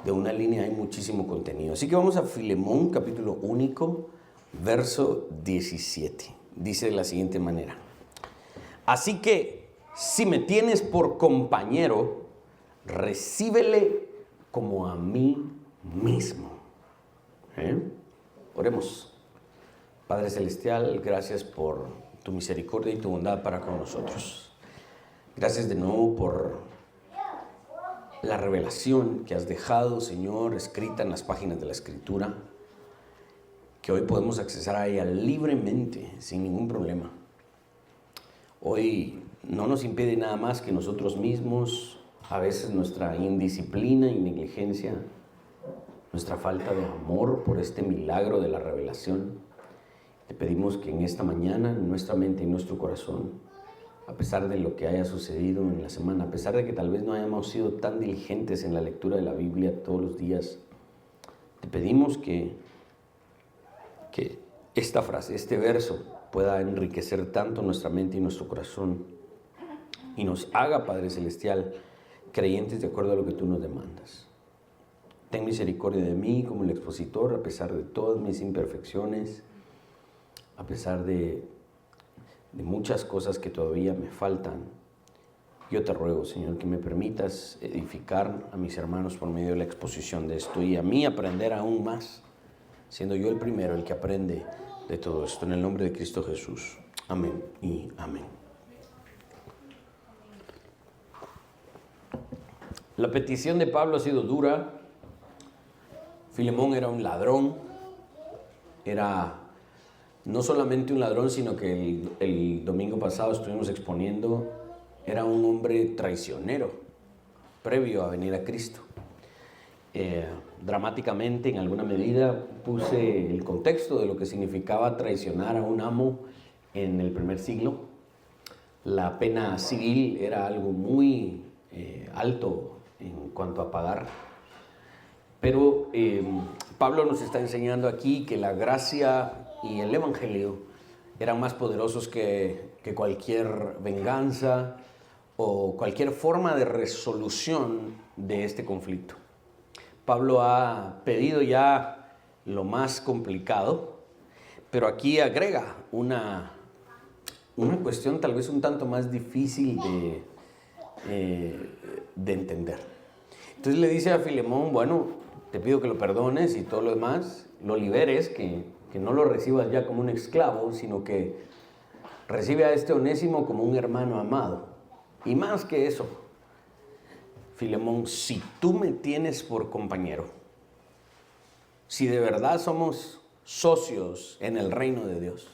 de una línea hay muchísimo contenido. Así que vamos a Filemón, capítulo único, verso 17. Dice de la siguiente manera: así que, si me tienes por compañero, recíbele como a mí mismo. Oremos. Padre Celestial, gracias por tu misericordia y tu bondad para con nosotros. Gracias de nuevo por la revelación que has dejado, Señor, escrita en las páginas de la Escritura, que hoy podemos accesar a ella libremente, sin ningún problema. Hoy no nos impide nada más que nosotros mismos, a veces nuestra indisciplina y negligencia, nuestra falta de amor por este milagro de la revelación. Te pedimos que en esta mañana, en nuestra mente y en nuestro corazón, a pesar de lo que haya sucedido en la semana, a pesar de que tal vez no hayamos sido tan diligentes en la lectura de la Biblia todos los días, te pedimos que esta frase, este verso, pueda enriquecer tanto nuestra mente y nuestro corazón y nos haga, Padre Celestial, creyentes de acuerdo a lo que tú nos demandas. Ten misericordia de mí como el expositor, a pesar de todas mis imperfecciones, a pesar de muchas cosas que todavía me faltan. Yo te ruego, Señor, que me permitas edificar a mis hermanos por medio de la exposición de esto y a mí aprender aún más, siendo yo el primero, el que aprende de todo esto. En el nombre de Cristo Jesús. Amén y amén. La petición de Pablo ha sido dura. Filemón era un ladrón. Era no solamente un ladrón, sino que el domingo pasado estuvimos exponiendo, era un hombre traicionero, previo a venir a Cristo. Dramáticamente, en alguna medida, puse el contexto de lo que significaba traicionar a un amo en el primer siglo. La pena civil era algo muy alto en cuanto a pagar. Pero Pablo nos está enseñando aquí que la gracia y el evangelio eran más poderosos que cualquier venganza o cualquier forma de resolución de este conflicto. Pablo ha pedido ya lo más complicado, pero aquí agrega una cuestión tal vez un tanto más difícil de entender. Entonces le dice a Filemón, bueno, te pido que lo perdones y todo lo demás, lo liberes, que no lo recibas ya como un esclavo, sino que recibe a este Onésimo como un hermano amado. Y más que eso, Filemón, si tú me tienes por compañero, si de verdad somos socios en el reino de Dios,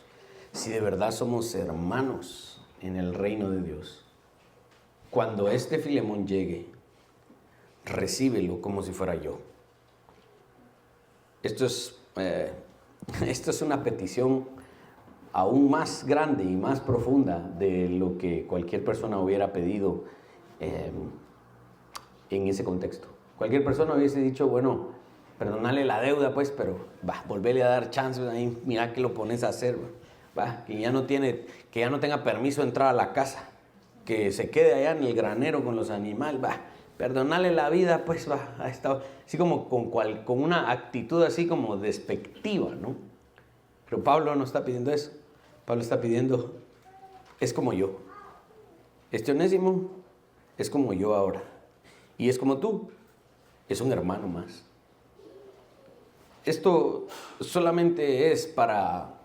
si de verdad somos hermanos en el reino de Dios, cuando este Filemón llegue, recíbelo como si fuera yo. Esto es una petición aún más grande y más profunda de lo que cualquier persona hubiera pedido en ese contexto. Cualquier persona hubiese dicho, bueno, perdonale la deuda pues, pero volverle a dar chance, ahí, mira que lo pones a hacer, que ya no tenga permiso de entrar a la casa, que se quede allá en el granero con los animales, perdonale la vida, pues ha estado así como con una actitud así como despectiva, ¿no? Pero Pablo no está pidiendo eso. Pablo está pidiendo, es como yo. Este Onésimo es como yo ahora. Y es como tú, es un hermano más. Esto solamente es para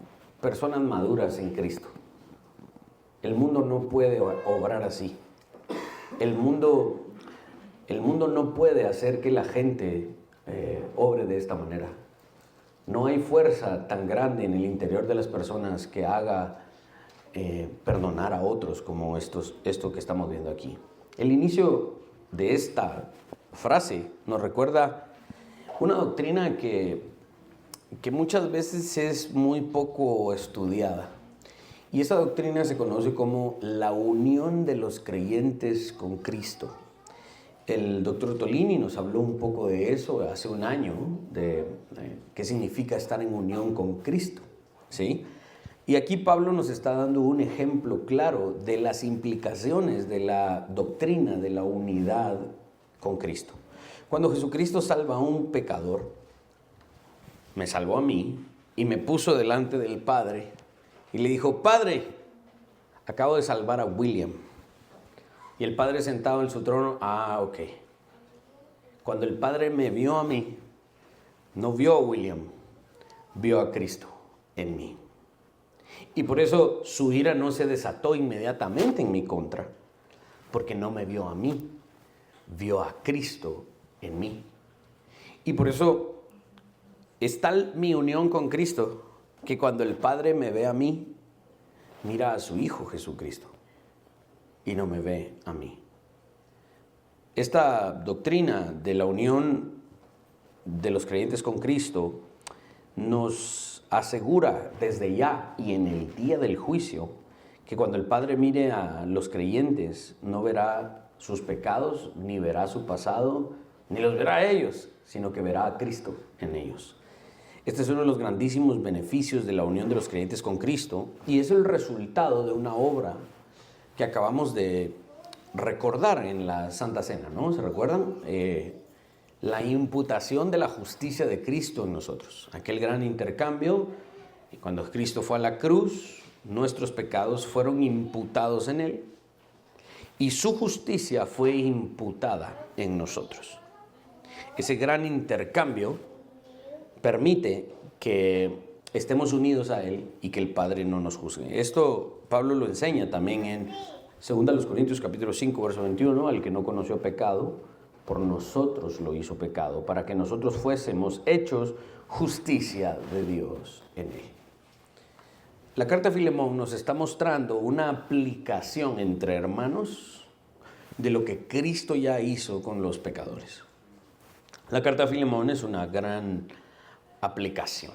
personas maduras en Cristo. El mundo no puede obrar así. El mundo no puede hacer que la gente obre de esta manera. No hay fuerza tan grande en el interior de las personas que haga perdonar a otros como esto que estamos viendo aquí. El inicio de esta frase nos recuerda una doctrina que muchas veces es muy poco estudiada. Y esa doctrina se conoce como la unión de los creyentes con Cristo. El doctor Tolini nos habló un poco de eso hace un año, de qué significa estar en unión con Cristo, ¿sí? Y aquí Pablo nos está dando un ejemplo claro de las implicaciones de la doctrina de la unidad con Cristo. Cuando Jesucristo salva a un pecador, me salvó a mí y me puso delante del Padre y le dijo: Padre, acabo de salvar a William. Y el Padre sentado en su trono, ok. Cuando el Padre me vio a mí, no vio a William, vio a Cristo en mí. Y por eso su ira no se desató inmediatamente en mi contra, porque no me vio a mí, vio a Cristo en mí. Y por eso es tal mi unión con Cristo que cuando el Padre me ve a mí, mira a su Hijo Jesucristo y no me ve a mí. Esta doctrina de la unión de los creyentes con Cristo nos asegura desde ya y en el día del juicio que cuando el Padre mire a los creyentes no verá sus pecados, ni verá su pasado, ni los verá a ellos, sino que verá a Cristo en ellos. Este es uno de los grandísimos beneficios de la unión de los creyentes con Cristo y es el resultado de una obra que acabamos de recordar en la Santa Cena, ¿no? ¿Se recuerdan? La imputación de la justicia de Cristo en nosotros. Aquel gran intercambio, y cuando Cristo fue a la cruz, nuestros pecados fueron imputados en Él y su justicia fue imputada en nosotros. Ese gran intercambio permite que estemos unidos a Él y que el Padre no nos juzgue. Esto Pablo lo enseña también en 2 Corintios capítulo 5, verso 21, al que no conoció pecado, por nosotros lo hizo pecado, para que nosotros fuésemos hechos justicia de Dios en Él. La carta a Filemón nos está mostrando una aplicación entre hermanos de lo que Cristo ya hizo con los pecadores. La carta a Filemón es una gran aplicación.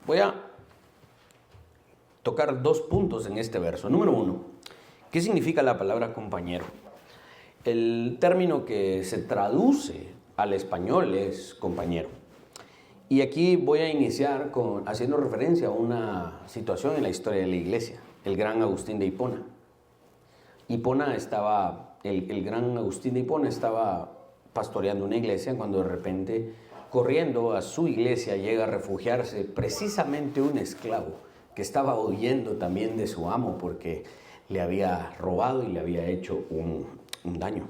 Voy a tocar 2 puntos en este verso. Número 1, ¿qué significa la palabra compañero? El término que se traduce al español es compañero. Y aquí voy a iniciar haciendo referencia a una situación en la historia de la iglesia, el gran Agustín de Hipona. El gran Agustín de Hipona estaba pastoreando una iglesia cuando de repente, corriendo a su iglesia, llega a refugiarse precisamente un esclavo que estaba huyendo también de su amo porque le había robado y le había hecho un daño.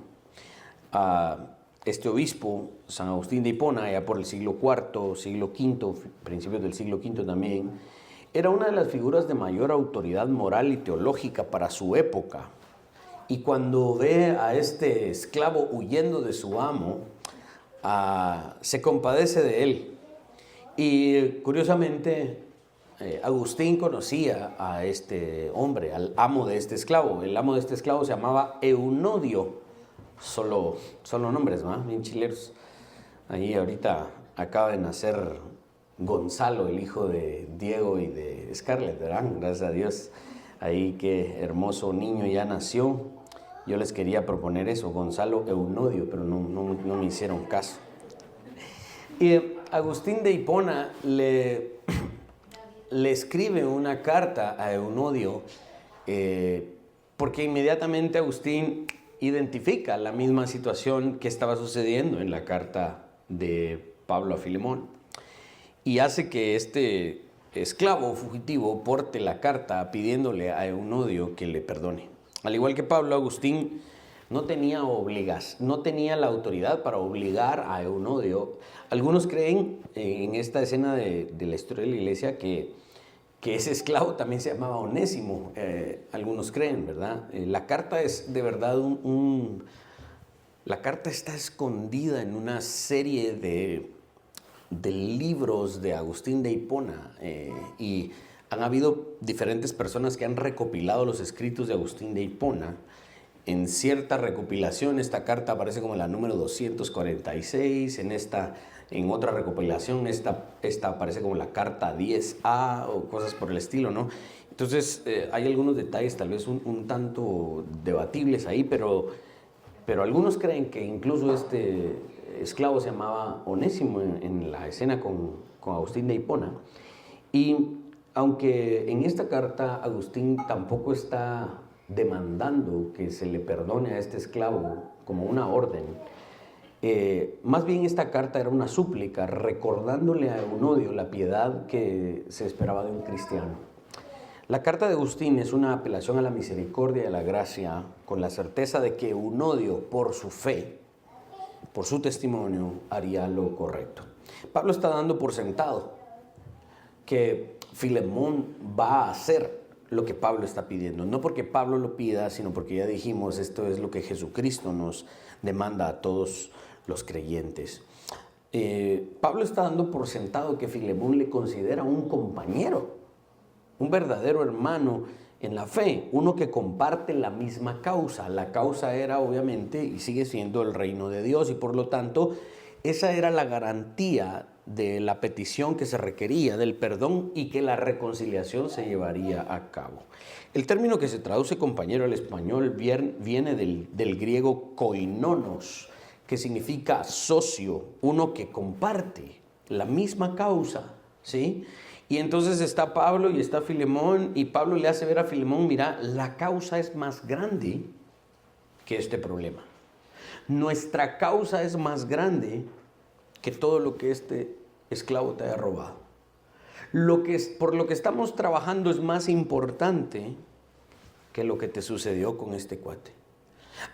Este obispo, San Agustín de Hipona, ya por el siglo IV, siglo V, principios del siglo V también, era una de las figuras de mayor autoridad moral y teológica para su época. Y cuando ve a este esclavo huyendo de su amo, se compadece de él. Y curiosamente, Agustín conocía a este hombre, al amo de este esclavo. El amo de este esclavo se llamaba Eunodio. Solo nombres, ¿no? Bien chileros. Ahí ahorita acaba de nacer Gonzalo, el hijo de Diego y de Scarlett, ¿verdad? Gracias a Dios. Ahí qué hermoso niño ya nació. Yo les quería proponer eso, Gonzalo Eunodio, pero no me hicieron caso. Y Agustín de Hipona le escribe una carta a Eunodio porque inmediatamente Agustín identifica la misma situación que estaba sucediendo en la carta de Pablo a Filemón y hace que este esclavo fugitivo porte la carta pidiéndole a Eunodio que le perdone. Al igual que Pablo, Agustín no tenía la autoridad para obligar a Eunodio. Algunos creen en esta escena de la historia de la iglesia que ese esclavo también se llamaba Onésimo. Algunos creen, ¿verdad? La carta es de verdad la carta está escondida en una serie de libros de Agustín de Hipona y han habido diferentes personas que han recopilado los escritos de Agustín de Hipona. En cierta recopilación esta carta aparece como la número 246, en otra recopilación esta aparece como la carta 10A o cosas por el estilo, ¿no? Entonces hay algunos detalles tal vez un tanto debatibles ahí, pero algunos creen que incluso este esclavo se llamaba Onésimo en la escena con Agustín de Hipona. Y aunque en esta carta Agustín tampoco está demandando que se le perdone a este esclavo como una orden, Más bien esta carta era una súplica, recordándole a Eunodio la piedad que se esperaba de un cristiano. La carta de Agustín es una apelación a la misericordia y a la gracia, con la certeza de que Eunodio, por su fe, por su testimonio, haría lo correcto. Pablo está dando por sentado que Filemón va a hacer lo que Pablo está pidiendo. No porque Pablo lo pida, sino porque ya dijimos, esto es lo que Jesucristo nos demanda a todos los creyentes. Pablo está dando por sentado que Filemón le considera un compañero, un verdadero hermano en la fe, uno que comparte la misma causa. La causa era obviamente y sigue siendo el reino de Dios, y por lo tanto esa era la garantía de la petición que se requería, del perdón, y que la reconciliación se llevaría a cabo. El término que se traduce compañero al español viene del griego koinonos, que significa socio, uno que comparte la misma causa, ¿sí? Y entonces está Pablo y está Filemón, y Pablo le hace ver a Filemón, mira, la causa es más grande que este problema. Nuestra causa es más grande que todo lo que este esclavo te haya robado. Por lo que estamos trabajando es más importante que lo que te sucedió con este cuate.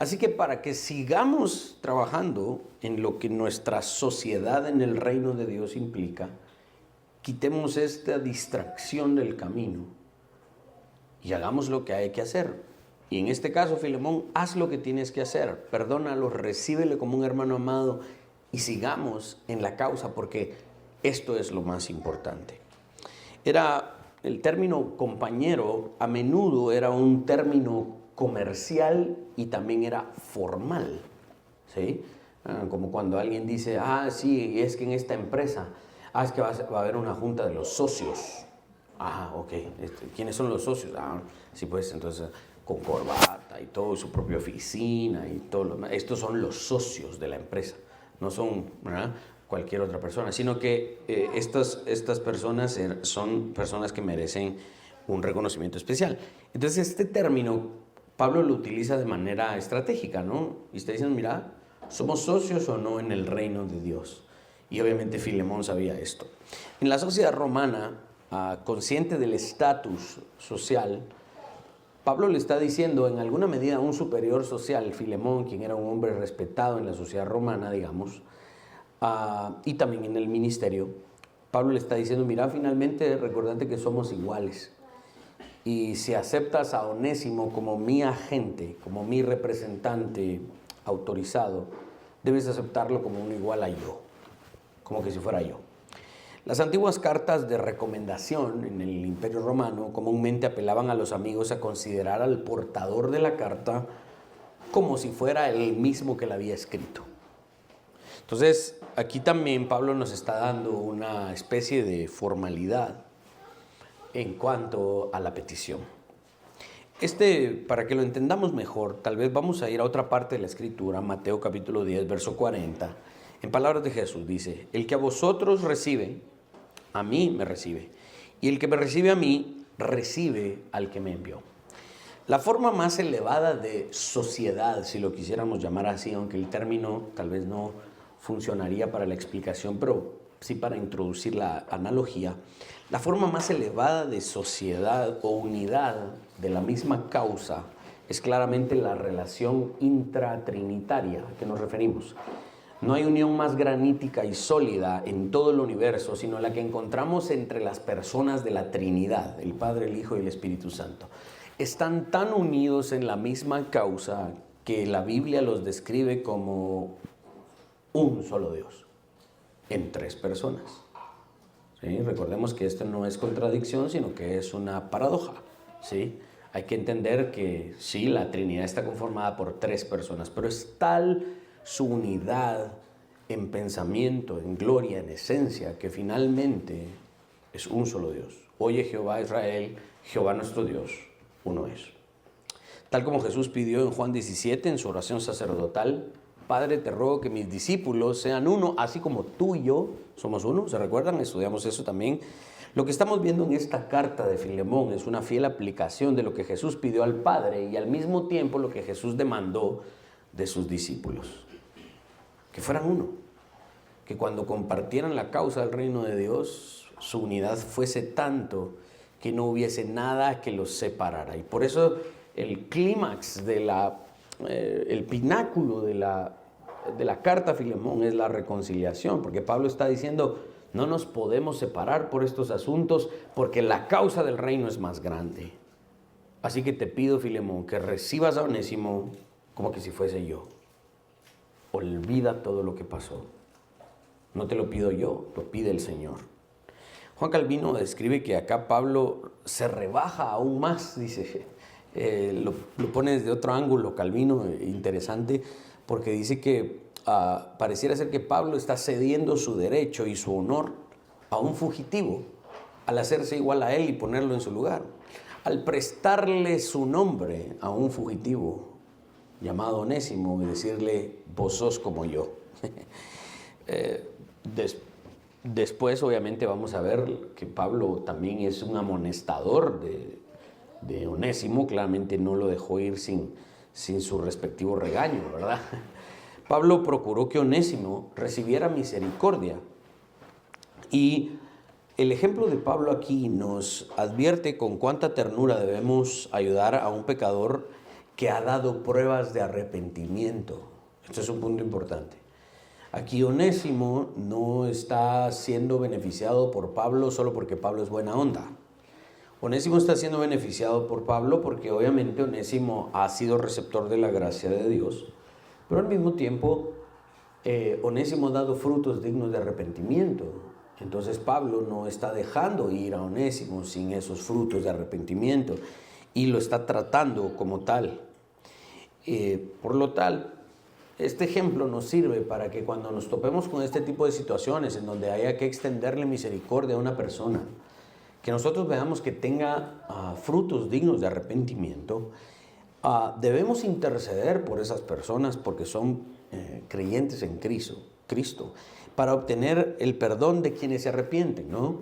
Así que para que sigamos trabajando en lo que nuestra sociedad en el reino de Dios implica, quitemos esta distracción del camino y hagamos lo que hay que hacer. Y en este caso, Filemón, haz lo que tienes que hacer. Perdónalo, recíbele como un hermano amado y sigamos en la causa, porque esto es lo más importante. El término compañero a menudo era un término comercial y también era formal, ¿sí? Como cuando alguien dice, sí, es que en esta empresa, es que va a haber una junta de los socios. Ok, ¿quiénes son los socios? Sí, pues entonces con corbata y todo, su propia oficina y todo lo demás. Estos son los socios de la empresa, no son, ¿verdad?, cualquier otra persona, sino que estas personas son personas que merecen un reconocimiento especial. Entonces este término Pablo lo utiliza de manera estratégica, ¿no? Y está diciendo, mira, ¿somos socios o no en el reino de Dios? Y obviamente Filemón sabía esto. En la sociedad romana, consciente del estatus social, Pablo le está diciendo en alguna medida a un superior social, Filemón, quien era un hombre respetado en la sociedad romana, digamos, y también en el ministerio, Pablo le está diciendo, mira, finalmente recordate que somos iguales. Y si aceptas a Onésimo como mi agente, como mi representante autorizado, debes aceptarlo como un igual a yo, como que si fuera yo. Las antiguas cartas de recomendación en el Imperio Romano comúnmente apelaban a los amigos a considerar al portador de la carta como si fuera el mismo que la había escrito. Entonces, aquí también Pablo nos está dando una especie de formalidad en cuanto a la petición. Para que lo entendamos mejor, tal vez vamos a ir a otra parte de la Escritura, Mateo capítulo 10, verso 40. En palabras de Jesús dice, el que a vosotros recibe, a mí me recibe. Y el que me recibe a mí, recibe al que me envió. La forma más elevada de sociedad, si lo quisiéramos llamar así, aunque el término tal vez no funcionaría para la explicación, pero sí para introducir la analogía, la forma más elevada de sociedad o unidad de la misma causa es claramente la relación intratrinitaria a que nos referimos. No hay unión más granítica y sólida en todo el universo, sino la que encontramos entre las personas de la Trinidad, el Padre, el Hijo y el Espíritu Santo. Están tan unidos en la misma causa que la Biblia los describe como un solo Dios, en tres personas. ¿Sí? Recordemos que esto no es contradicción, sino que es una paradoja, ¿sí? Hay que entender que sí, la Trinidad está conformada por tres personas, pero es tal su unidad en pensamiento, en gloria, en esencia, que finalmente es un solo Dios. Oye Jehová Israel, Jehová nuestro Dios, uno es. Tal como Jesús pidió en Juan 17, en su oración sacerdotal, Padre, te ruego que mis discípulos sean uno, así como tú y yo somos uno. ¿Se recuerdan? Estudiamos eso también. Lo que estamos viendo en esta carta de Filemón es una fiel aplicación de lo que Jesús pidió al Padre y al mismo tiempo lo que Jesús demandó de sus discípulos. ¿Ok? que fueran uno, que cuando compartieran la causa del reino de Dios, su unidad fuese tanto que no hubiese nada que los separara. Y por eso el clímax el pináculo de la carta a Filemón es la reconciliación, porque Pablo está diciendo, no nos podemos separar por estos asuntos porque la causa del reino es más grande. Así que te pido, Filemón, que recibas a Onésimo como que si fuese yo. Olvida todo lo que pasó. No te lo pido yo, lo pide el Señor. Juan Calvino describe que acá Pablo se rebaja aún más, dice, lo pone desde otro ángulo Calvino, interesante, porque dice que pareciera ser que Pablo está cediendo su derecho y su honor a un fugitivo al hacerse igual a él y ponerlo en su lugar. Al prestarle su nombre a un fugitivo llamado Onésimo y decirle, vos sos como yo. Después, obviamente, vamos a ver que Pablo también es un amonestador de Onésimo. Claramente no lo dejó ir sin su respectivo regaño, ¿verdad? Pablo procuró que Onésimo recibiera misericordia. Y el ejemplo de Pablo aquí nos advierte con cuánta ternura debemos ayudar a un pecador que ha dado pruebas de arrepentimiento. Esto es un punto importante. Aquí Onésimo no está siendo beneficiado por Pablo solo porque Pablo es buena onda. Onésimo está siendo beneficiado por Pablo porque obviamente Onésimo ha sido receptor de la gracia de Dios, pero al mismo tiempo Onésimo ha dado frutos dignos de arrepentimiento. Entonces Pablo no está dejando ir a Onésimo sin esos frutos de arrepentimiento y lo está tratando como tal. Por lo tal, este ejemplo nos sirve para que cuando nos topemos con este tipo de situaciones en donde haya que extenderle misericordia a una persona, que nosotros veamos que tenga frutos dignos de arrepentimiento, debemos interceder por esas personas porque son creyentes en Cristo, para obtener el perdón de quienes se arrepienten, ¿no?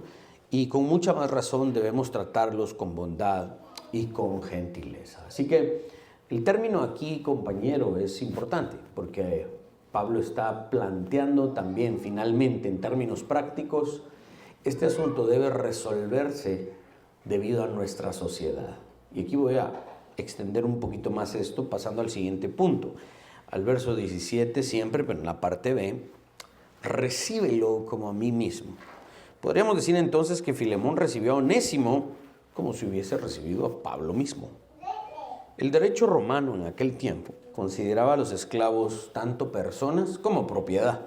Y con mucha más razón debemos tratarlos con bondad y con gentileza. Así que el término aquí, compañero, es importante porque Pablo está planteando también, finalmente, en términos prácticos, este asunto debe resolverse debido a nuestra sociedad. Y aquí voy a extender un poquito más esto, pasando al siguiente punto. Al verso 17 siempre, pero en la parte B, recíbelo como a mí mismo. Podríamos decir entonces que Filemón recibió a Onésimo como si hubiese recibido a Pablo mismo. El derecho romano en aquel tiempo consideraba a los esclavos tanto personas como propiedad.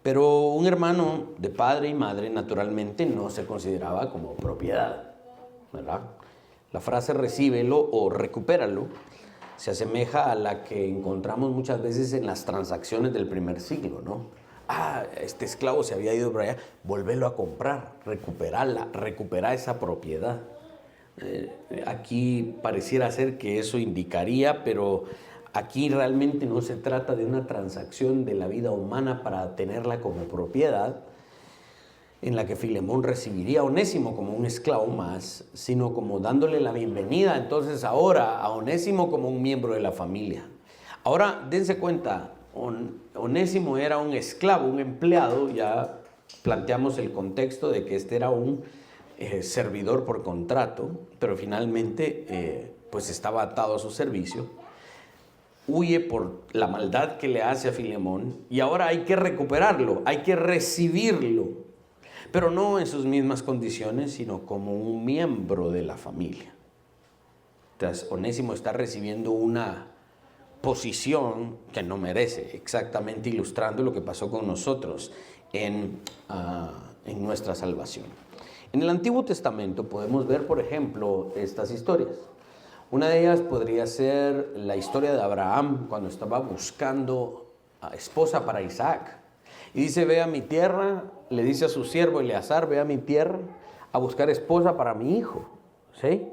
Pero un hermano de padre y madre naturalmente no se consideraba como propiedad, ¿verdad? La frase recíbelo o recupéralo se asemeja a la que encontramos muchas veces en las transacciones del primer siglo, ¿no? Este esclavo se había ido por allá, volverlo a comprar, recuperar esa propiedad. Aquí pareciera ser que eso indicaría, pero aquí realmente no se trata de una transacción de la vida humana para tenerla como propiedad, en la que Filemón recibiría a Onésimo como un esclavo más, sino como dándole la bienvenida entonces ahora a Onésimo como un miembro de la familia. Ahora dense cuenta, Onésimo era un esclavo, un empleado, ya planteamos el contexto de que este era un servidor por contrato, pero finalmente pues estaba atado a su servicio. Huye por la maldad que le hace a Filemón y ahora hay que recuperarlo, hay que recibirlo, pero no en sus mismas condiciones, sino como un miembro de la familia. Entonces, Onésimo está recibiendo una posición que no merece, exactamente ilustrando lo que pasó con nosotros en nuestra salvación. En el Antiguo Testamento podemos ver, por ejemplo, estas historias. Una de ellas podría ser la historia de Abraham cuando estaba buscando esposa para Isaac. Y dice, ve a mi tierra, le dice a su siervo Eleazar, ve a mi tierra a buscar esposa para mi hijo, ¿sí?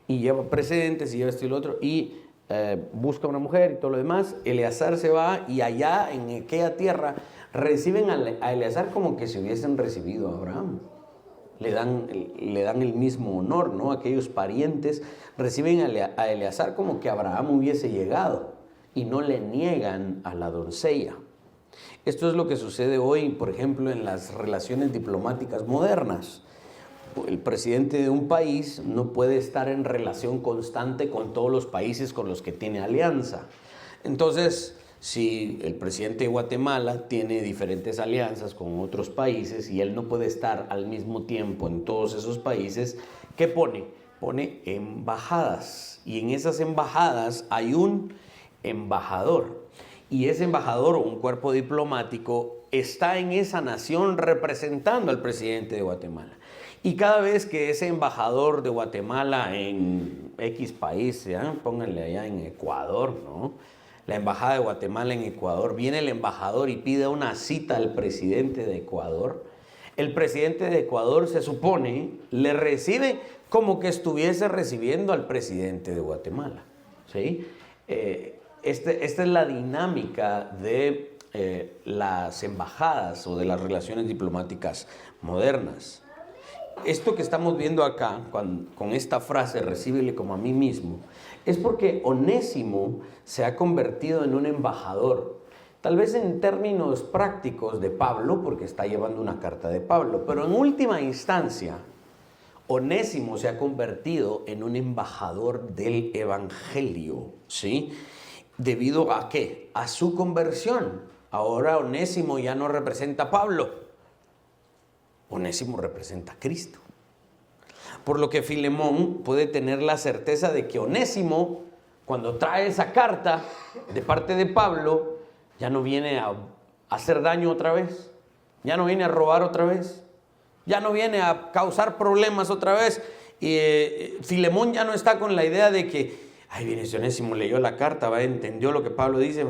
Y lleva precedentes y lleva esto y lo otro, y busca una mujer y todo lo demás. Eleazar se va y allá en aquella tierra reciben a Eleazar como que se hubiesen recibido a Abraham. Le dan el mismo honor, ¿no? Aquellos parientes reciben a Eleazar como que Abraham hubiese llegado y no le niegan a la doncella. Esto es lo que sucede hoy, por ejemplo, en las relaciones diplomáticas modernas. El presidente de un país no puede estar en relación constante con todos los países con los que tiene alianza. Entonces, si el presidente de Guatemala tiene diferentes alianzas con otros países y él no puede estar al mismo tiempo en todos esos países, ¿qué pone? Pone embajadas. Y en esas embajadas hay un embajador. Y ese embajador o un cuerpo diplomático está en esa nación representando al presidente de Guatemala. Y cada vez que ese embajador de Guatemala en X país, pónganle allá en Ecuador, ¿no? La embajada de Guatemala en Ecuador, viene el embajador y pide una cita al presidente de Ecuador. El presidente de Ecuador, se supone, le recibe como que estuviese recibiendo al presidente de Guatemala, ¿sí? Esta es la dinámica de las embajadas o de las relaciones diplomáticas modernas. Esto que estamos viendo acá, con esta frase, recíbele como a mí mismo, es porque Onésimo se ha convertido en un embajador. Tal vez en términos prácticos de Pablo, porque está llevando una carta de Pablo, pero en última instancia, Onésimo se ha convertido en un embajador del Evangelio, ¿sí? ¿Debido a qué? A su conversión. Ahora Onésimo ya no representa a Pablo. Onésimo representa a Cristo. Por lo que Filemón puede tener la certeza de que Onésimo, cuando trae esa carta de parte de Pablo, ya no viene a hacer daño otra vez, ya no viene a robar otra vez, ya no viene a causar problemas otra vez. Y Filemón ya no está con la idea de que, ay, viene ese Onésimo, leyó la carta, entendió lo que Pablo dice,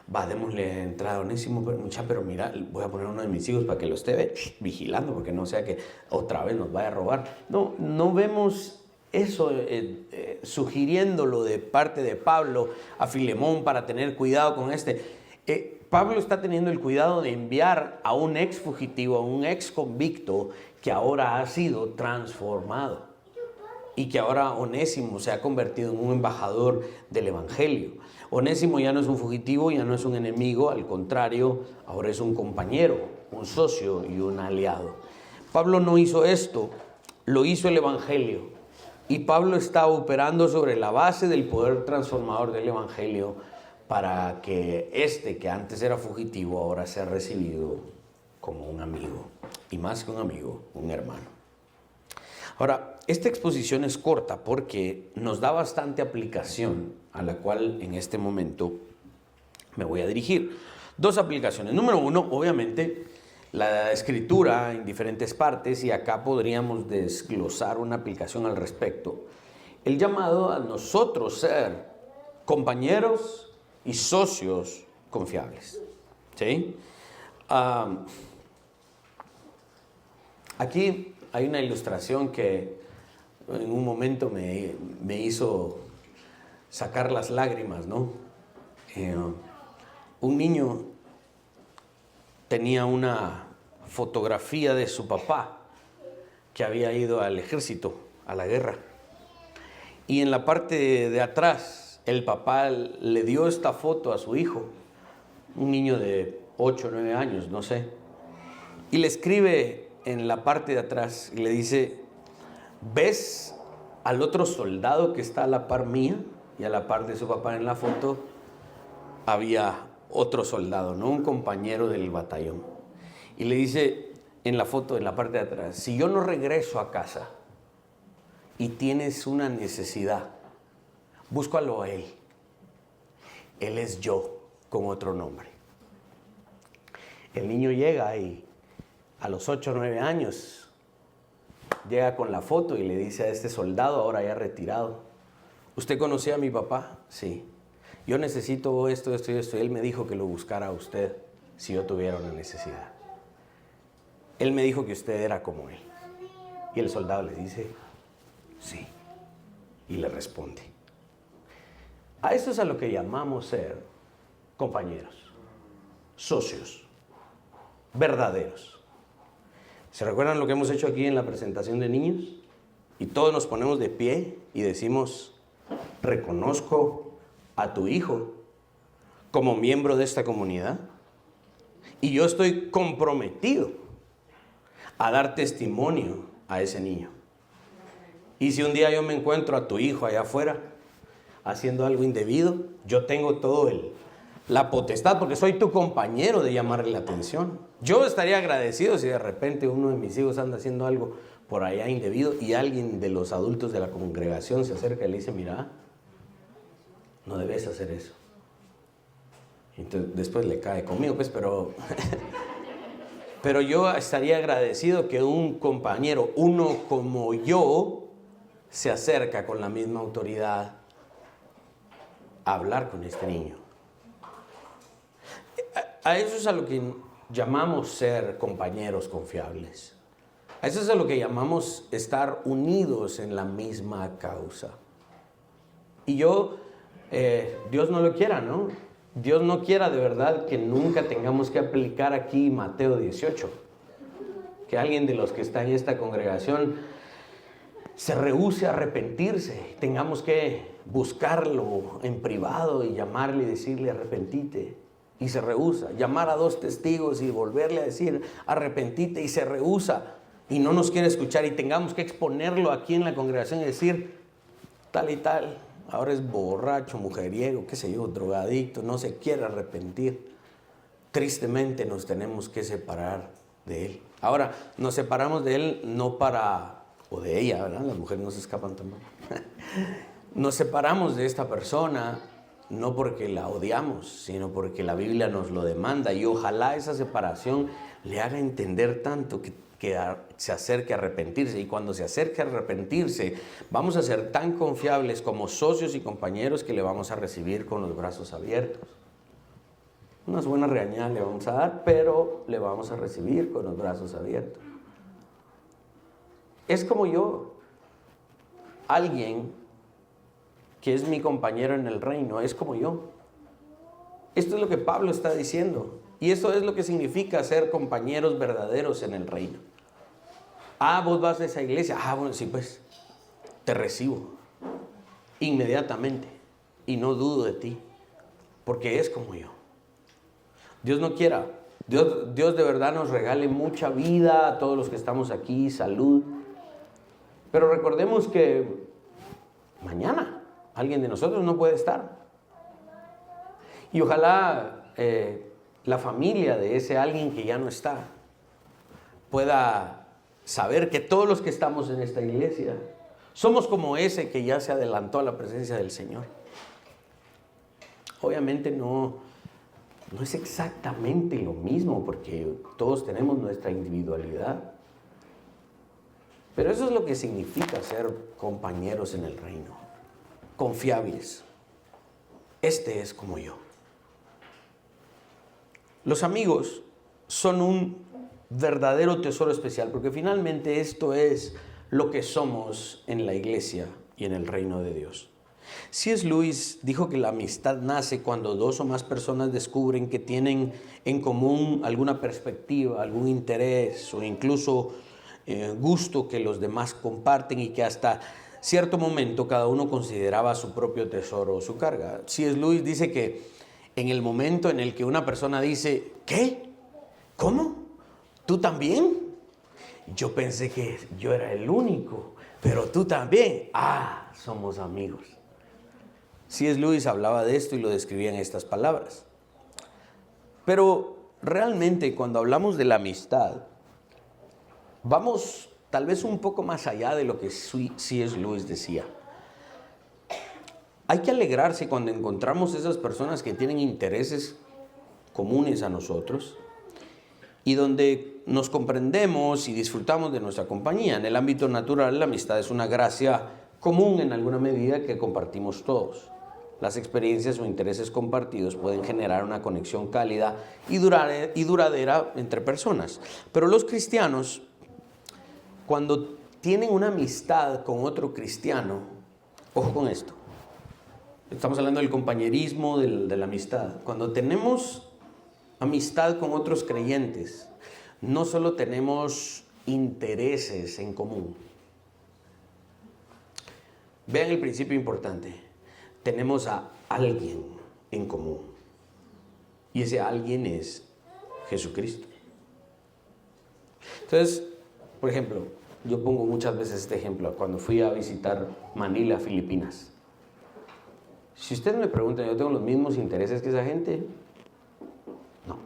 démosle entrada a Onésimo, pero mira, voy a poner a uno de mis hijos para que lo esté vigilando, porque no sea que otra vez nos vaya a robar. No vemos eso sugiriéndolo de parte de Pablo a Filemón para tener cuidado con Pablo está teniendo el cuidado de enviar a un ex fugitivo, a un ex convicto que ahora ha sido transformado y que ahora Onésimo se ha convertido en un embajador del Evangelio. Onésimo ya no es un fugitivo, ya no es un enemigo, al contrario, ahora es un compañero, un socio y un aliado. Pablo no hizo esto, lo hizo el Evangelio. Y Pablo está operando sobre la base del poder transformador del Evangelio para que que antes era fugitivo, ahora sea recibido como un amigo. Y más que un amigo, un hermano. Ahora, esta exposición es corta porque nos da bastante aplicación a la cual en este momento me voy a dirigir. Dos aplicaciones. Número uno, obviamente, la escritura en diferentes partes, y acá podríamos desglosar una aplicación al respecto. El llamado a nosotros ser compañeros y socios confiables. ¿Sí? Aquí hay una ilustración que en un momento me hizo sacar las lágrimas, ¿no? Un niño tenía una fotografía de su papá que había ido al ejército, a la guerra. Y en la parte de atrás, el papá le dio esta foto a su hijo, un niño de 8 o 9 años, no sé. Y le escribe en la parte de atrás y le dice: ¿ves al otro soldado que está a la par mía? Y a la par de su papá en la foto había otro soldado, ¿no? Un compañero del batallón. Y le dice en la foto, en la parte de atrás: si yo no regreso a casa y tienes una necesidad, búscalo a él. Él es yo con otro nombre. El niño llega y a los 8 o 9 años llega con la foto y le dice a este soldado, ahora ya retirado: ¿usted conocía a mi papá? Sí. Yo necesito esto y esto. Él me dijo que lo buscara a usted si yo tuviera una necesidad. Él me dijo que usted era como él. Y el soldado le dice: sí. Y le responde. A eso es a lo que llamamos ser compañeros, socios, verdaderos. ¿Se recuerdan lo que hemos hecho aquí en la presentación de niños? Y todos nos ponemos de pie y decimos: reconozco a tu hijo como miembro de esta comunidad. Y yo estoy comprometido a dar testimonio a ese niño. Y si un día yo me encuentro a tu hijo allá afuera haciendo algo indebido, yo tengo todo la potestad, porque soy tu compañero, de llamarle la atención. Yo estaría agradecido si de repente uno de mis hijos anda haciendo algo por allá indebido y alguien de los adultos de la congregación se acerca y le dice: mira, no debes hacer eso. Entonces después le cae conmigo, pues, pero yo estaría agradecido que un compañero, uno como yo, se acerca con la misma autoridad a hablar con este niño. A eso es a lo que llamamos ser compañeros confiables. A eso es a lo que llamamos estar unidos en la misma causa. Y Dios no lo quiera, ¿no? Dios no quiera de verdad que nunca tengamos que aplicar aquí Mateo 18. Que alguien de los que está en esta congregación se rehúse a arrepentirse. Tengamos que buscarlo en privado y llamarle y decirle: arrepentite. Y se rehúsa. Llamar a 2 testigos y volverle a decir: arrepentite, y se rehúsa. Y no nos quiere escuchar, y tengamos que exponerlo aquí en la congregación y decir: tal y tal, ahora es borracho, mujeriego, qué sé yo, drogadicto, no se quiere arrepentir. Tristemente nos tenemos que separar de él. Ahora, nos separamos de él no para, o de ella, ¿verdad? Las mujeres no se escapan tampoco. Nos separamos de esta persona no porque la odiamos, sino porque la Biblia nos lo demanda, y ojalá esa separación le haga entender tanto que se acerque a arrepentirse. Y cuando se acerque a arrepentirse, vamos a ser tan confiables como socios y compañeros que le vamos a recibir con los brazos abiertos. Unas buenas regañadas le vamos a dar, pero le vamos a recibir con los brazos abiertos. Es como yo, alguien que es mi compañero en el reino, es como yo. Esto es lo que Pablo está diciendo, y eso es lo que significa ser compañeros verdaderos en el reino. Vos vas a esa iglesia. Bueno, sí, pues te recibo inmediatamente y no dudo de ti, porque es como yo. Dios no quiera, Dios de verdad nos regale mucha vida a todos los que estamos aquí, salud, pero recordemos que mañana alguien de nosotros no puede estar, y ojalá la familia de ese alguien que ya no está pueda saber que todos los que estamos en esta iglesia somos como ese que ya se adelantó a la presencia del Señor. Obviamente no es exactamente lo mismo, porque todos tenemos nuestra individualidad, pero eso es lo que significa ser compañeros en el reino, confiables. Este es como yo. Los amigos son un verdadero tesoro especial, porque finalmente esto es lo que somos en la iglesia y en el reino de Dios. C.S. Lewis dijo que la amistad nace cuando 2 o más personas descubren que tienen en común alguna perspectiva, algún interés o incluso gusto que los demás comparten, y que hasta cierto momento cada uno consideraba su propio tesoro o su carga. C.S. Lewis dice que en el momento en el que una persona dice: ¿qué? ¿Cómo? ¿Tú también? Yo pensé que yo era el único, pero tú también. Somos amigos. C.S. Lewis hablaba de esto y lo describía en estas palabras. Pero realmente cuando hablamos de la amistad, vamos tal vez un poco más allá de lo que C.S. Lewis decía. Hay que alegrarse cuando encontramos esas personas que tienen intereses comunes a nosotros y donde nos comprendemos y disfrutamos de nuestra compañía. En el ámbito natural, la amistad es una gracia común en alguna medida que compartimos todos. Las experiencias o intereses compartidos pueden generar una conexión cálida y duradera entre personas. Pero los cristianos, cuando tienen una amistad con otro cristiano, ojo con esto, estamos hablando del compañerismo, de la amistad. Cuando tenemos amistad con otros creyentes, no solo tenemos intereses en común. Vean el principio importante. Tenemos a alguien en común. Y ese alguien es Jesucristo. Entonces, por ejemplo, yo pongo muchas veces este ejemplo cuando fui a visitar Manila, Filipinas. Si usted me pregunta, ¿yo tengo los mismos intereses que esa gente? No.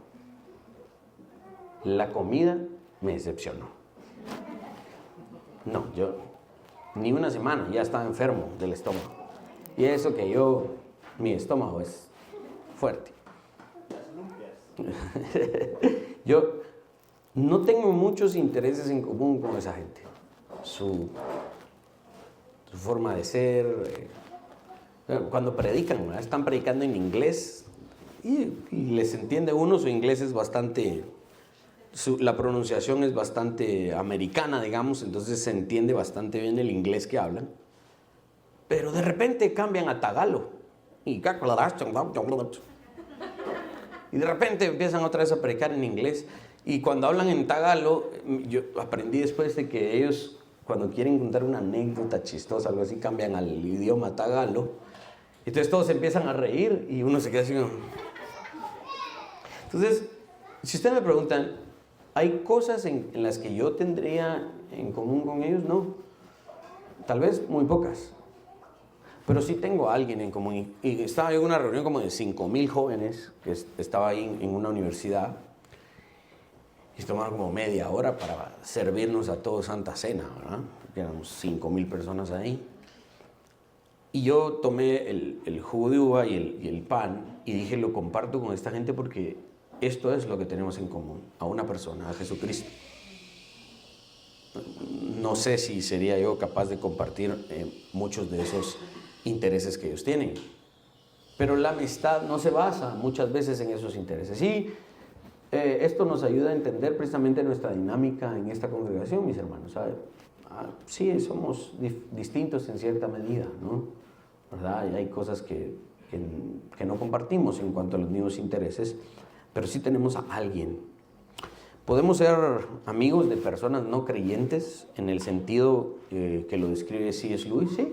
La comida me decepcionó. No, yo ni una semana ya estaba enfermo del estómago. Y eso que mi estómago es fuerte. Yo no tengo muchos intereses en común con esa gente. Su forma de ser. Cuando predican, ¿verdad? Están predicando en inglés y les entiende uno. Su inglés es bastante, la pronunciación es bastante americana, digamos, entonces se entiende bastante bien el inglés que hablan. Pero de repente cambian a tagalo y de repente empiezan otra vez a predicar en inglés. Y cuando hablan en tagalo, yo aprendí después de que ellos, cuando quieren contar una anécdota chistosa, algo así, cambian al idioma tagalo. Entonces todos empiezan a reír y uno se queda así. Entonces, si ustedes me preguntan, ¿hay cosas en las que yo tendría en común con ellos? No. Tal vez muy pocas. Pero sí tengo a alguien en común. Y estaba en una reunión como de 5,000 jóvenes, que estaba ahí en una universidad. Y tomaron como media hora para servirnos a todos Santa Cena, ¿verdad? Porque éramos 5,000 personas ahí. Y yo tomé el jugo de uva y el pan y dije, lo comparto con esta gente porque esto es lo que tenemos en común, a una persona, a Jesucristo. No sé si sería yo capaz de compartir muchos de esos intereses que ellos tienen, pero la amistad no se basa muchas veces en esos intereses. Y esto nos ayuda a entender precisamente nuestra dinámica en esta congregación, mis hermanos, ¿sabe? Sí, somos distintos en cierta medida, ¿no? ¿Verdad? Y hay cosas que no compartimos en cuanto a los mismos intereses, pero sí tenemos a alguien. Podemos ser amigos de personas no creyentes en el sentido que lo describe C.S. Lewis, sí.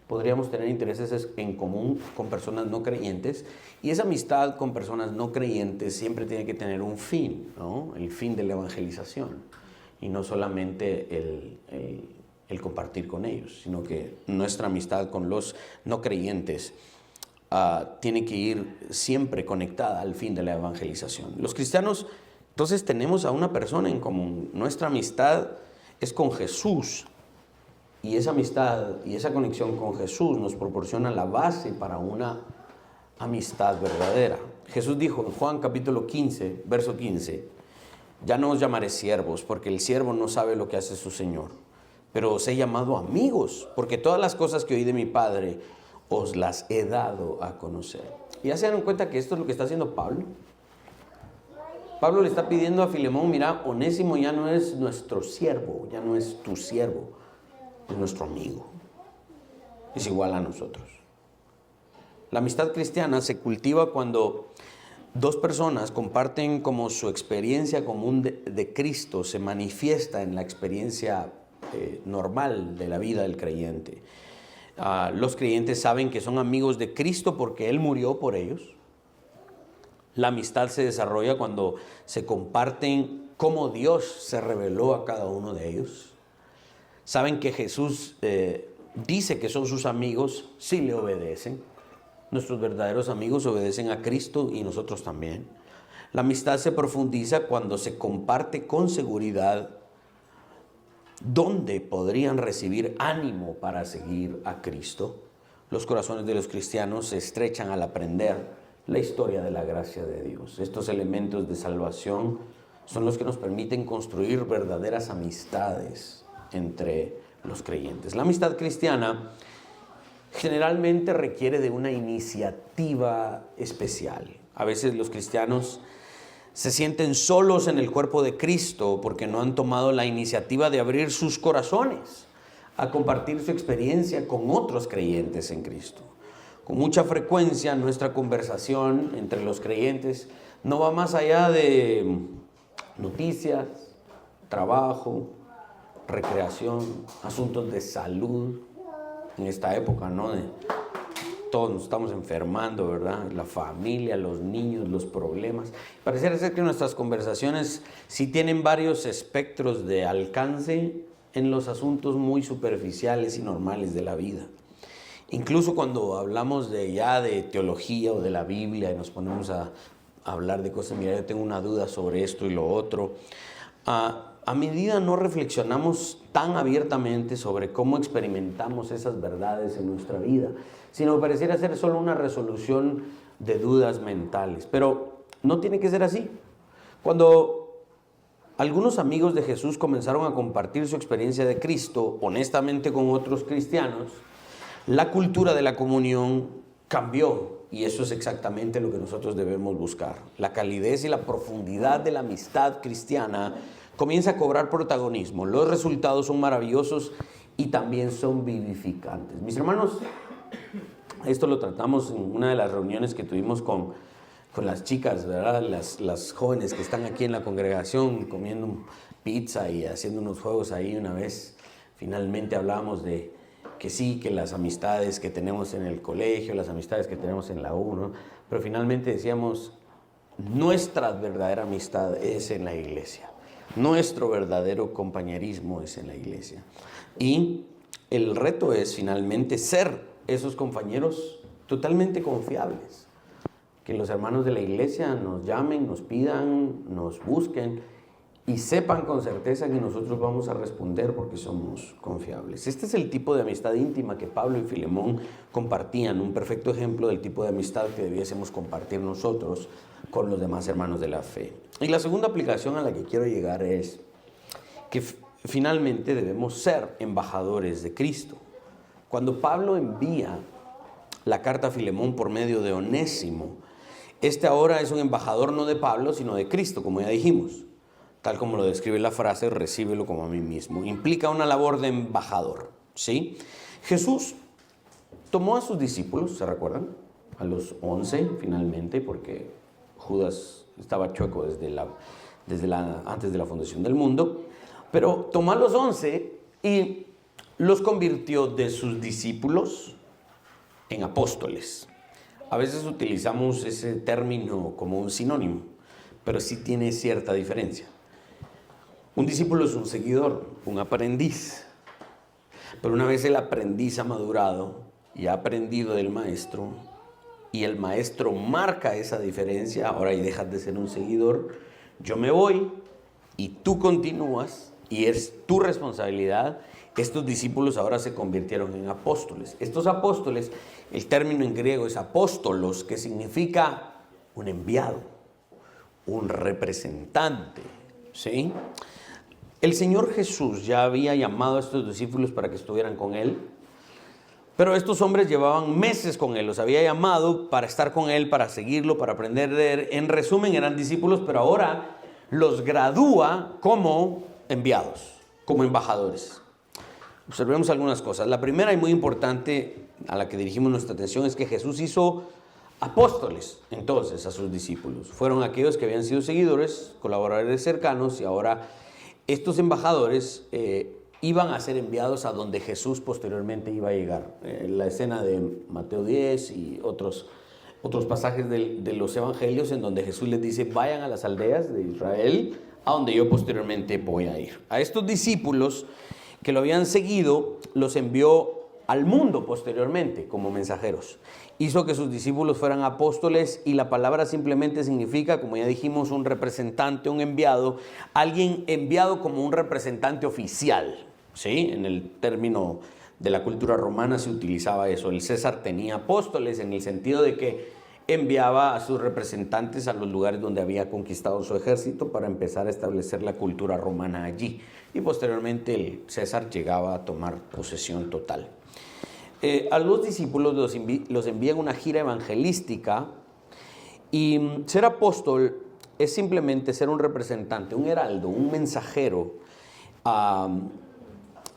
Podríamos tener intereses en común con personas no creyentes, y esa amistad con personas no creyentes siempre tiene que tener un fin, ¿no? El fin de la evangelización, y no solamente el compartir con ellos, sino que nuestra amistad con los no creyentes tiene que ir siempre conectada al fin de la evangelización. Los cristianos, entonces, tenemos a una persona en común. Nuestra amistad es con Jesús, y esa amistad y esa conexión con Jesús nos proporciona la base para una amistad verdadera. Jesús dijo en Juan capítulo 15, verso 15, ya no os llamaré siervos, porque el siervo no sabe lo que hace su Señor, pero os he llamado amigos, porque todas las cosas que oí de mi Padre os las he dado a conocer. ¿Y ya se dan cuenta que esto es lo que está haciendo Pablo? Pablo le está pidiendo a Filemón, mira, Onésimo ya no es nuestro siervo, ya no es tu siervo, es nuestro amigo, es igual a nosotros. La amistad cristiana se cultiva cuando dos personas comparten como su experiencia común de Cristo se manifiesta en la experiencia normal de la vida del creyente. Los creyentes saben que son amigos de Cristo porque Él murió por ellos. La amistad se desarrolla cuando se comparten cómo Dios se reveló a cada uno de ellos. Saben que Jesús dice que son sus amigos si le obedecen. Nuestros verdaderos amigos obedecen a Cristo y nosotros también. La amistad se profundiza cuando se comparte con seguridad dónde podrían recibir ánimo para seguir a Cristo. Los corazones de los cristianos se estrechan al aprender la historia de la gracia de Dios. Estos elementos de salvación son los que nos permiten construir verdaderas amistades entre los creyentes. La amistad cristiana generalmente requiere de una iniciativa especial. A veces los cristianos se sienten solos en el cuerpo de Cristo porque no han tomado la iniciativa de abrir sus corazones a compartir su experiencia con otros creyentes en Cristo. Con mucha frecuencia nuestra conversación entre los creyentes no va más allá de noticias, trabajo, recreación, asuntos de salud, en esta época, ¿no? todos nos estamos enfermando, ¿verdad? La familia, los niños, los problemas. Pareciera ser que nuestras conversaciones sí tienen varios espectros de alcance en los asuntos muy superficiales y normales de la vida. Incluso cuando hablamos de teología o de la Biblia y nos ponemos a hablar de cosas, mira, yo tengo una duda sobre esto y lo otro, a medida no reflexionamos tan abiertamente sobre cómo experimentamos esas verdades en nuestra vida, sino que pareciera ser solo una resolución de dudas mentales. Pero no tiene que ser así. Cuando algunos amigos de Jesús comenzaron a compartir su experiencia de Cristo honestamente con otros cristianos, la cultura de la comunión cambió, y eso es exactamente lo que nosotros debemos buscar. La calidez y la profundidad de la amistad cristiana comienza a cobrar protagonismo. Los resultados son maravillosos y también son vivificantes. Mis hermanos, esto lo tratamos en una de las reuniones que tuvimos con las chicas, ¿verdad? Las jóvenes que están aquí en la congregación comiendo pizza y haciendo unos juegos ahí una vez. Finalmente hablábamos de que sí, que las amistades que tenemos en el colegio, las amistades que tenemos en la U, ¿no? Pero finalmente decíamos, nuestra verdadera amistad es en la iglesia. Nuestro verdadero compañerismo es en la iglesia. Y el reto es finalmente ser esos compañeros totalmente confiables. Que los hermanos de la iglesia nos llamen, nos pidan, nos busquen y sepan con certeza que nosotros vamos a responder porque somos confiables. Este es el tipo de amistad íntima que Pablo y Filemón compartían, un perfecto ejemplo del tipo de amistad que debiésemos compartir nosotros con los demás hermanos de la fe. Y la segunda aplicación a la que quiero llegar es que finalmente debemos ser embajadores de Cristo. Cuando Pablo envía la carta a Filemón por medio de Onésimo, este ahora es un embajador no de Pablo, sino de Cristo, como ya dijimos. Tal como lo describe la frase, recíbelo como a mí mismo. Implica una labor de embajador, ¿sí? Jesús tomó a sus discípulos, ¿se recuerdan? A los 11 finalmente, porque Judas estaba chueco antes de la fundación del mundo. Pero tomó a los 11 y los convirtió de sus discípulos en apóstoles. A veces utilizamos ese término como un sinónimo, pero sí tiene cierta diferencia. Un discípulo es un seguidor, un aprendiz. Pero una vez el aprendiz ha madurado y ha aprendido del maestro, y el maestro marca esa diferencia, ahora y dejas de ser un seguidor, yo me voy y tú continúas y es tu responsabilidad. Estos discípulos ahora se convirtieron en apóstoles. Estos apóstoles, el término en griego es apóstolos, que significa un enviado, un representante, ¿sí? El Señor Jesús ya había llamado a estos discípulos para que estuvieran con Él, pero estos hombres llevaban meses con Él, los había llamado para estar con Él, para seguirlo, para aprender de Él. En resumen, eran discípulos, pero ahora los gradúa como enviados, como embajadores. Observemos algunas cosas. La primera y muy importante a la que dirigimos nuestra atención es que Jesús hizo apóstoles entonces a sus discípulos. Fueron aquellos que habían sido seguidores, colaboradores cercanos, y ahora estos embajadores iban a ser enviados a donde Jesús posteriormente iba a llegar. La escena de Mateo 10 y otros pasajes de los evangelios en donde Jesús les dice, vayan a las aldeas de Israel, a donde yo posteriormente voy a ir. A estos discípulos que lo habían seguido, los envió al mundo posteriormente como mensajeros. Hizo que sus discípulos fueran apóstoles, y la palabra simplemente significa, como ya dijimos, un representante, un enviado, alguien enviado como un representante oficial, ¿sí? En el término de la cultura romana se utilizaba eso. El César tenía apóstoles en el sentido de que enviaba a sus representantes a los lugares donde había conquistado su ejército para empezar a establecer la cultura romana allí. Y posteriormente el César llegaba a tomar posesión total. A los discípulos los envía en una gira evangelística, y ser apóstol es simplemente ser un representante, un heraldo, un mensajero.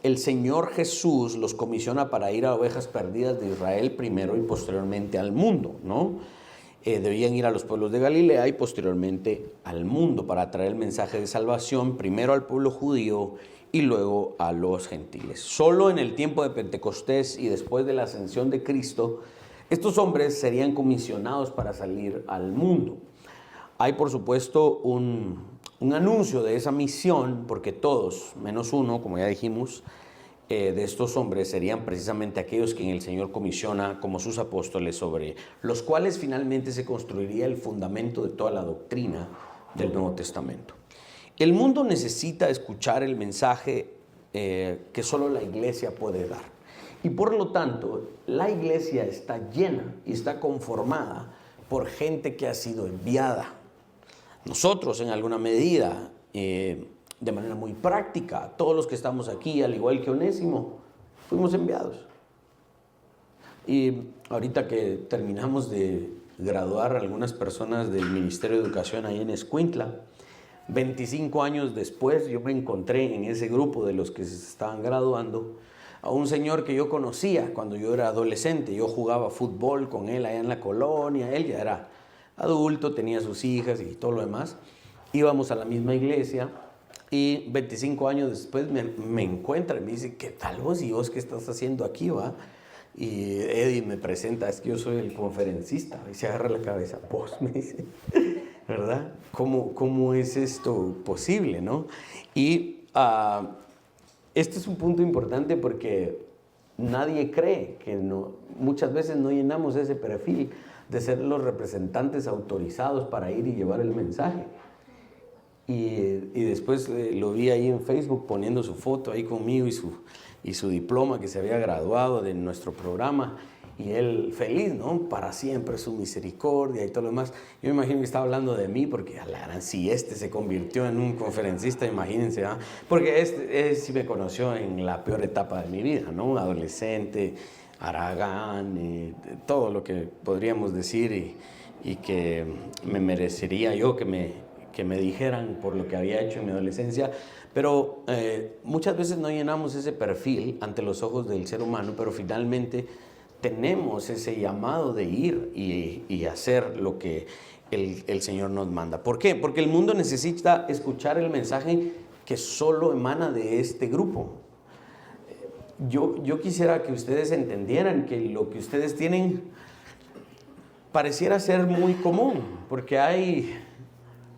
El Señor Jesús los comisiona para ir a ovejas perdidas de Israel primero y posteriormente al mundo, ¿no? Debían ir a los pueblos de Galilea y posteriormente al mundo para traer el mensaje de salvación primero al pueblo judío y luego a los gentiles. Solo en el tiempo de Pentecostés y después de la ascensión de Cristo Estos hombres serían comisionados para salir al mundo. Hay, por supuesto, un anuncio de esa misión, porque todos, menos uno, como ya dijimos, de estos hombres serían precisamente aquellos que el Señor comisiona como sus apóstoles, sobre los cuales finalmente se construiría el fundamento de toda la doctrina del Nuevo Testamento. El mundo necesita escuchar el mensaje que solo la iglesia puede dar. Y por lo tanto, la iglesia está llena y está conformada por gente que ha sido enviada. Nosotros, en alguna medida, de manera muy práctica, todos los que estamos aquí, al igual que Onésimo, fuimos enviados. Y ahorita que terminamos de graduar algunas personas del Ministerio de Educación ahí en Escuintla, 25 años después yo me encontré en ese grupo de los que se estaban graduando a un señor que yo conocía cuando yo era adolescente. Yo jugaba fútbol con él allá en la colonia. Él ya era adulto, tenía sus hijas y todo lo demás. Íbamos a la misma iglesia y 25 años después me encuentra y me dice: ¿qué tal vos? ¿Y vos qué estás haciendo aquí, va? Y Eddie me presenta: es que yo soy el conferencista. Y se agarra la cabeza: vos, me dice, ¿verdad? ¿Cómo es esto posible, no? Y este es un punto importante porque nadie cree que muchas veces no llenamos ese perfil de ser los representantes autorizados para ir y llevar el mensaje. Y después lo vi ahí en Facebook poniendo su foto ahí conmigo y su diploma, que se había graduado de nuestro programa, y él feliz, ¿no? Para siempre su misericordia y todo lo demás. Yo me imagino que estaba hablando de mí, porque si este se convirtió en un conferencista, imagínense, ¿ah? Porque este sí me conoció en la peor etapa de mi vida, ¿no? Adolescente, haragán, todo lo que podríamos decir, y que me merecería yo que me dijeran por lo que había hecho en mi adolescencia. Pero muchas veces no llenamos ese perfil ante los ojos del ser humano, pero finalmente tenemos ese llamado de ir y hacer lo que el Señor nos manda. ¿Por qué? Porque el mundo necesita escuchar el mensaje que solo emana de este grupo. Yo quisiera que ustedes entendieran que lo que ustedes tienen pareciera ser muy común, porque hay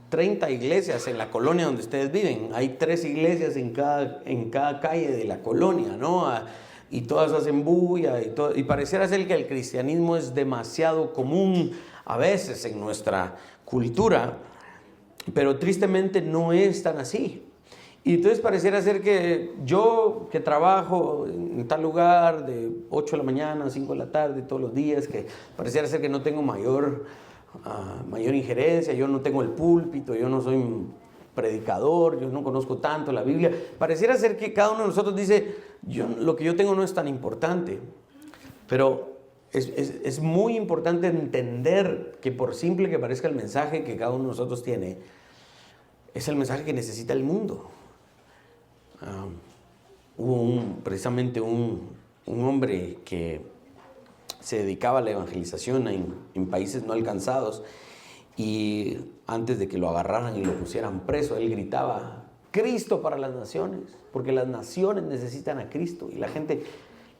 30 iglesias en la colonia donde ustedes viven. Hay 3 iglesias en cada calle de la colonia, ¿no? Y todas hacen bulla y pareciera ser que el cristianismo es demasiado común a veces en nuestra cultura, pero tristemente no es tan así. Y entonces pareciera ser que yo, que trabajo en tal lugar de 8 de la mañana a 5 de la tarde todos los días, que pareciera ser que no tengo mayor injerencia, yo no tengo el púlpito, yo no soy un predicador, yo no conozco tanto la Biblia. Pareciera ser que cada uno de nosotros dice: lo que yo tengo no es tan importante. Pero es muy importante entender que, por simple que parezca el mensaje que cada uno de nosotros tiene, es el mensaje que necesita el mundo. Hubo precisamente un hombre que se dedicaba a la evangelización en países no alcanzados, y antes de que lo agarraran y lo pusieran preso, él gritaba: Cristo para las naciones, porque las naciones necesitan a Cristo. Y la gente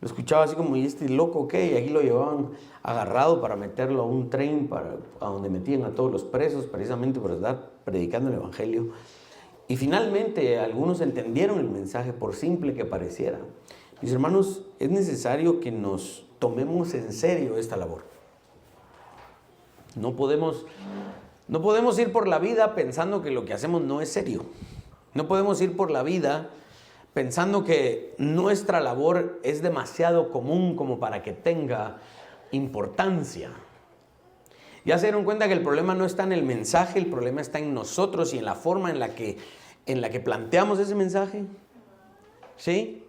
lo escuchaba así como: ¿y este loco qué? Y aquí lo llevaban agarrado para meterlo a un tren, a donde metían a todos los presos, precisamente por estar predicando el evangelio. Y finalmente algunos entendieron el mensaje, por simple que pareciera. Mis hermanos, es necesario que nos tomemos en serio esta labor. No podemos ir por la vida pensando que lo que hacemos no es serio. No podemos ir por la vida pensando que nuestra labor es demasiado común como para que tenga importancia. Ya se dieron cuenta que el problema no está en el mensaje, el problema está en nosotros y en la forma en la que planteamos ese mensaje. ¿Sí?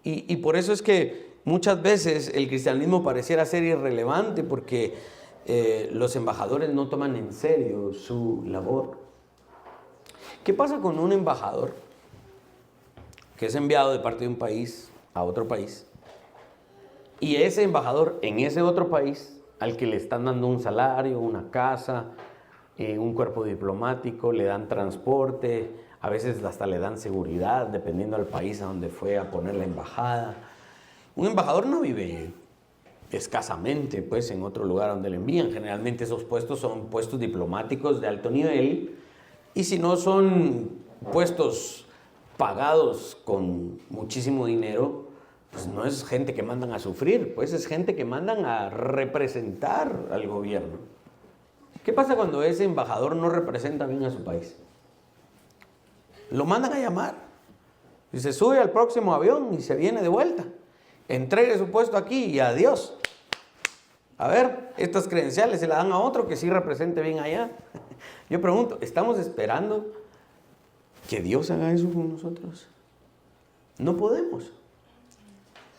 Y por eso es que muchas veces el cristianismo pareciera ser irrelevante, porque los embajadores no toman en serio su labor. ¿Qué pasa con un embajador que es enviado de parte de un país a otro país, y ese embajador en ese otro país, al que le están dando un salario, una casa, un cuerpo diplomático, le dan transporte, a veces hasta le dan seguridad, dependiendo del país a donde fue a poner la embajada? Un embajador no vive escasamente, pues, en otro lugar donde le envían. Generalmente esos puestos son puestos diplomáticos de alto nivel, y si no son puestos pagados con muchísimo dinero, pues no es gente que mandan a sufrir, pues es gente que mandan a representar al gobierno. ¿Qué pasa cuando ese embajador no representa bien a su país? Lo mandan a llamar y se sube al próximo avión y se viene de vuelta. Entregue su puesto aquí y adiós. A ver, estas credenciales se las dan a otro que sí represente bien allá. Yo pregunto, ¿estamos esperando que Dios haga eso con nosotros? No podemos.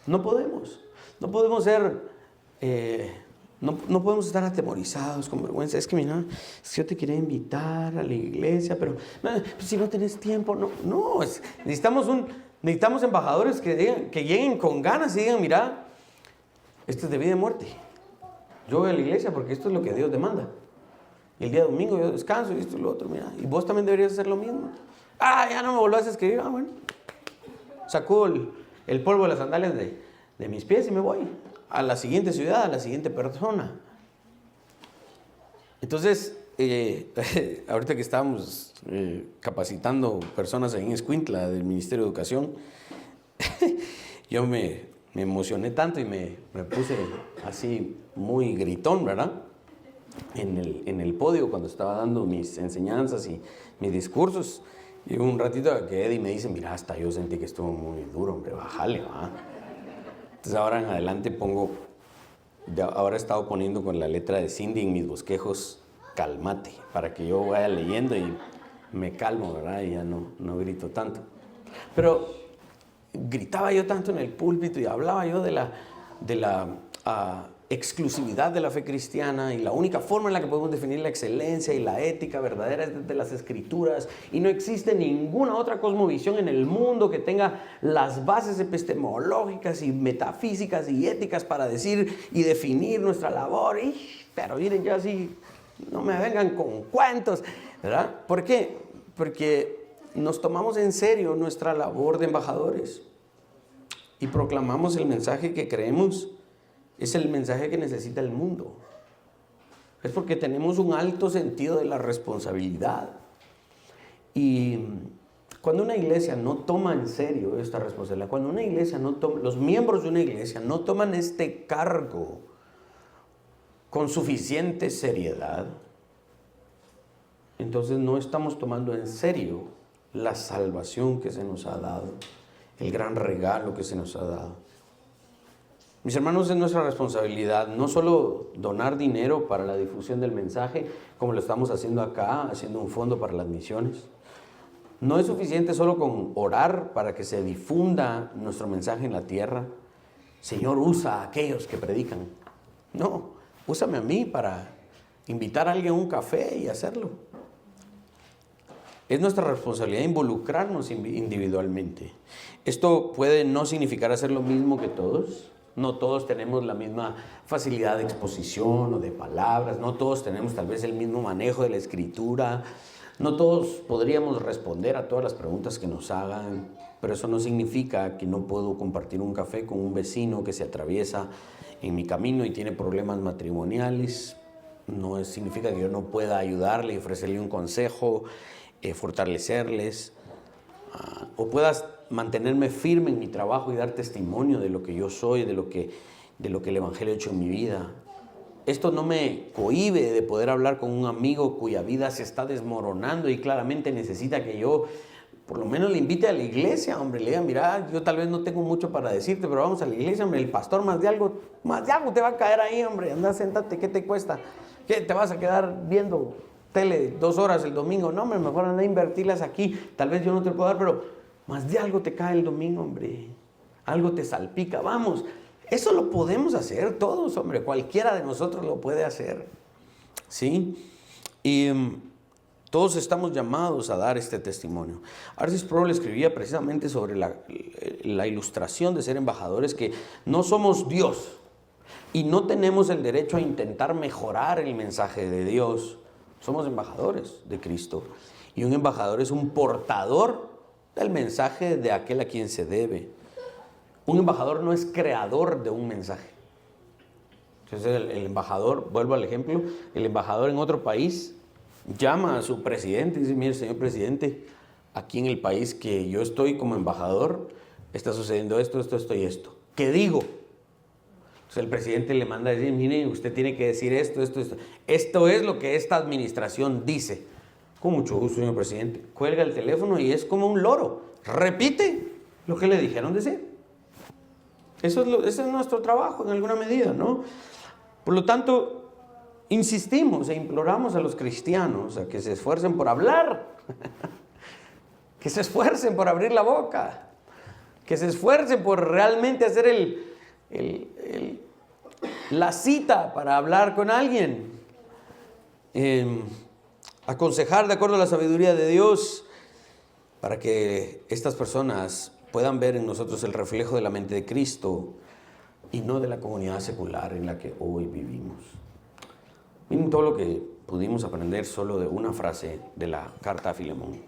No podemos. No podemos ser, no podemos estar atemorizados, con vergüenza. Es que mira, es que yo te quería invitar a la iglesia, pero si no tenés tiempo, no. Necesitamos embajadores que lleguen con ganas y digan, mira, esto es de vida y muerte. Yo voy a la iglesia porque esto es lo que Dios demanda. Y el día domingo yo descanso y esto y lo otro, mira. Y vos también deberías hacer lo mismo. Ya no me volvás a escribir. Bueno. Sacudo el polvo de las sandalias de mis pies y me voy a la siguiente ciudad, a la siguiente persona. Entonces, ahorita que estábamos capacitando personas en Escuintla del Ministerio de Educación, yo me emocioné tanto y me puse así muy gritón, ¿verdad? En el podio cuando estaba dando mis enseñanzas y mis discursos. Y un ratito que Eddie me dice, mira, hasta yo sentí que estuvo muy duro, hombre, bájale, va. Entonces ahora en adelante ahora he estado poniendo con la letra de Cindy en mis bosquejos, cálmate, para que yo vaya leyendo y me calmo, ¿verdad? Y ya no grito tanto. Pero gritaba yo tanto en el púlpito y hablaba yo de la exclusividad de la fe cristiana, y la única forma en la que podemos definir la excelencia y la ética verdadera es desde las Escrituras, y no existe ninguna otra cosmovisión en el mundo que tenga las bases epistemológicas y metafísicas y éticas para decir y definir nuestra labor. Pero miren, yo así, no me vengan con cuentos, ¿verdad? ¿Por qué? Porque nos tomamos en serio nuestra labor de embajadores y proclamamos el mensaje que creemos es el mensaje que necesita el mundo. Es porque tenemos un alto sentido de la responsabilidad. Y cuando una iglesia no toma en serio esta responsabilidad, cuando una iglesia los miembros de una iglesia no toman este cargo con suficiente seriedad, entonces no estamos tomando en serio la salvación que se nos ha dado, el gran regalo que se nos ha dado. Mis hermanos, es nuestra responsabilidad no solo donar dinero para la difusión del mensaje, como lo estamos haciendo acá, haciendo un fondo para las misiones. No es suficiente solo con orar para que se difunda nuestro mensaje en la tierra. Señor, usa a aquellos que predican. No, úsame a mí para invitar a alguien a un café y hacerlo. Es nuestra responsabilidad involucrarnos individualmente. Esto puede no significar hacer lo mismo que todos. No todos tenemos la misma facilidad de exposición o de palabras, no todos tenemos tal vez el mismo manejo de la escritura, no todos podríamos responder a todas las preguntas que nos hagan, pero eso no significa que no puedo compartir un café con un vecino que se atraviesa en mi camino y tiene problemas matrimoniales. No significa que yo no pueda ayudarle y ofrecerle un consejo, fortalecerles, o puedas mantenerme firme en mi trabajo y dar testimonio de lo que yo soy, de lo que el Evangelio ha hecho en mi vida. Esto no me cohíbe de poder hablar con un amigo cuya vida se está desmoronando y claramente necesita que yo por lo menos le invite a la iglesia, hombre, le diga, mira, yo tal vez no tengo mucho para decirte, pero vamos a la iglesia, hombre, el pastor más de algo te va a caer ahí, hombre, anda, séntate, ¿qué te cuesta? ¿Qué te vas a quedar viendo tele 2 horas el domingo? No, hombre, mejor anda a invertirlas aquí, tal vez yo no te lo puedo dar, pero más de algo te cae el domingo, hombre. Algo te salpica. Vamos, eso lo podemos hacer todos, hombre. Cualquiera de nosotros lo puede hacer. ¿Sí? Y todos estamos llamados a dar este testimonio. R.C. Sproul escribía precisamente sobre la ilustración de ser embajadores, que no somos Dios y no tenemos el derecho a intentar mejorar el mensaje de Dios. Somos embajadores de Cristo. Y un embajador es un portador del mensaje de aquel a quien se debe. Un embajador no es creador de un mensaje. Entonces el embajador, vuelvo al ejemplo, el embajador en otro país llama a su presidente y dice, mire, señor presidente, aquí en el país que yo estoy como embajador, está sucediendo esto, esto y esto. ¿Qué digo? Entonces el presidente le manda a decir, mire, usted tiene que decir esto. Esto es lo que esta administración dice. Con mucho gusto, señor presidente. Cuelga el teléfono y es como un loro. Repite lo que le dijeron decir. Ese es nuestro trabajo en alguna medida, ¿no? Por lo tanto, insistimos e imploramos a los cristianos a que se esfuercen por hablar, que se esfuercen por abrir la boca, que se esfuercen por realmente hacer la cita para hablar con alguien, aconsejar de acuerdo a la sabiduría de Dios, para que estas personas puedan ver en nosotros el reflejo de la mente de Cristo y no de la comunidad secular en la que hoy vivimos. Miren todo lo que pudimos aprender solo de una frase de la carta a Filemón.